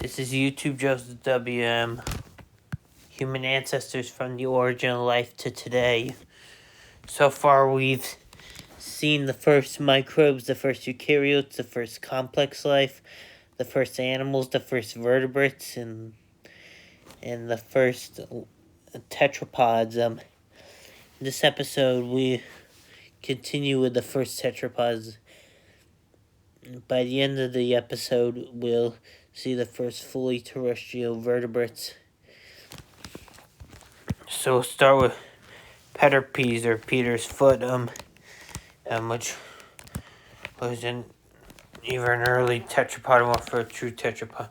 This is YouTube Joseph WM. Human ancestors from the origin of life to today. So far we've seen the first microbes, the first eukaryotes, the first complex life, the first animals, the first vertebrates, and the first tetrapods. In this episode we continue with the first tetrapods. By the end of the episode, we'll see the first fully terrestrial vertebrates. So we'll start with Peterpes, or Peter's foot, which was either an early tetrapod or for a true tetrapod.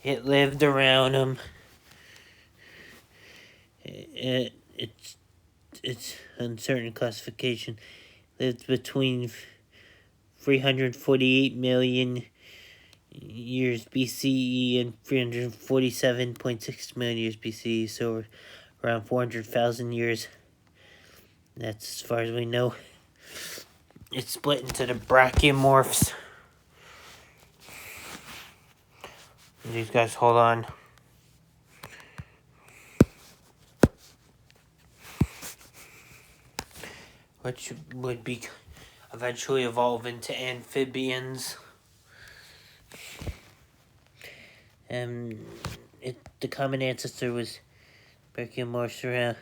It lived around it's uncertain classification, lived between 348 million years BCE and 347.6 million years BCE, so around 400,000 years. That's as far as we know. It's split into the brachiomorphs. These guys, hold on. Which would be eventually evolve into amphibians. The common ancestor was brachiomorphs around,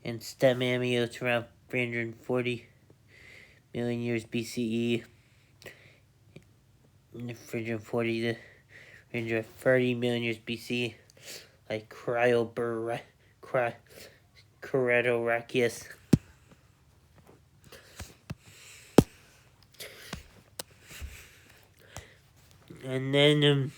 and stem amniotes around 340 million years BCE, and 340 to 330 million years BCE, like Corydorhynchus. And then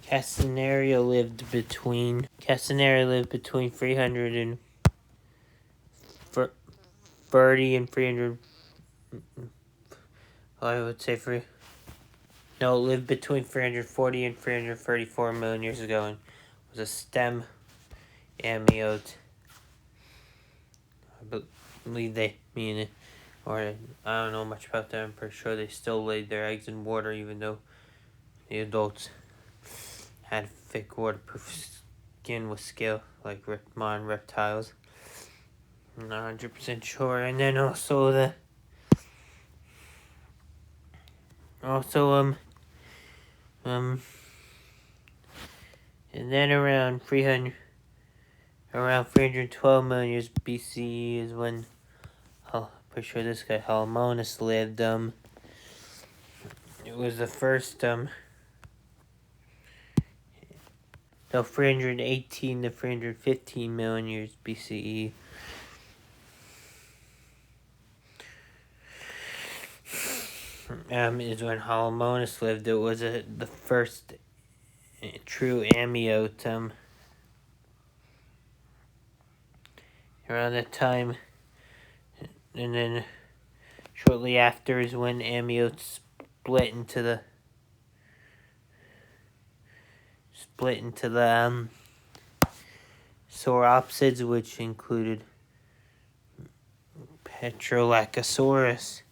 Castanera lived between 330 and 300. I would say it lived between 340 and 334 million years ago, and was a stem amniote. I believe they mean it. Or I don't know much about that. I'm pretty sure they still laid their eggs in water, even though the adults had thick waterproof skin with scale, like modern reptiles. I'm not 100% sure. And then also and then around 312 million years BCE is when, pretty sure this guy Halomonas lived. It was the first 318 to 315 million years BCE. Is when Halomonas lived. It was the first true amniote. Around that time, and then shortly after is when amniotes split into the sauropsids, which included Petrolacosaurus,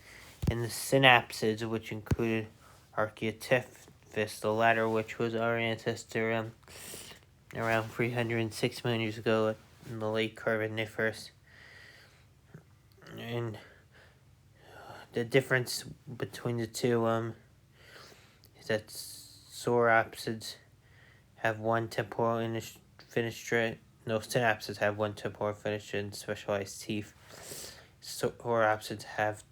and the synapsids, which included Archaeopteryx, the latter which was our ancestor around 306 million years ago in the late Carboniferous. And the difference between the two is that sauropsids have one temporal fenestrate. No, synapsids have one temporal fenestrate and specialized teeth. Sauropsids have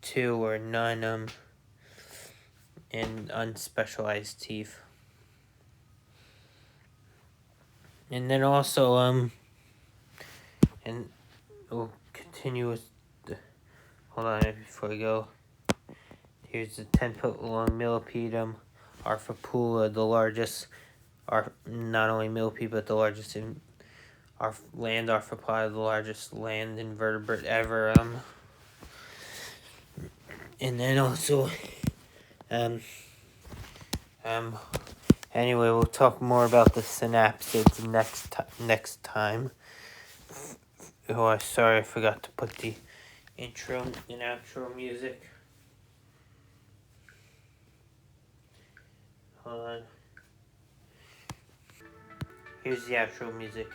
two or none and unspecialized teeth. And then also and we'll continue with hold on before we go. Here's the 10-foot long millipede, Arthropula, the largest, not only millipede but the largest in our land arthropod, the largest land invertebrate ever. And then also Anyway, we'll talk more about the synapsids next time. Oh, sorry, I forgot to put the intro and outro music. Hold on. Here's the outro music.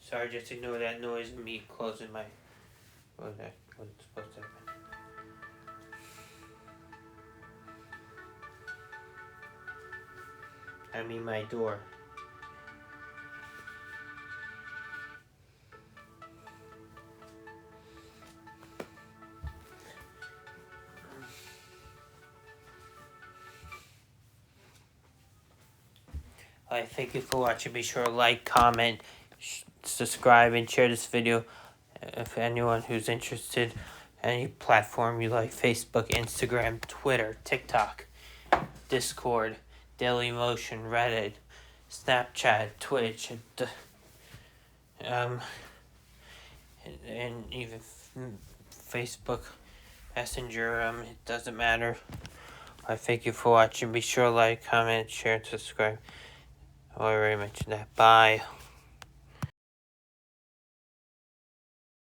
Sorry, just ignore that noise of me closing my... What's supposed to happen? I mean my door. Alright, thank you for watching. Be sure to like, comment, subscribe, and share this video. If anyone who's interested, any platform you like, Facebook, Instagram, Twitter, TikTok, Discord, Dailymotion, Reddit, Snapchat, Twitch, and even Facebook Messenger, it doesn't matter. I thank you for watching. Be sure to like, comment, share, and subscribe. I already mentioned that. Bye.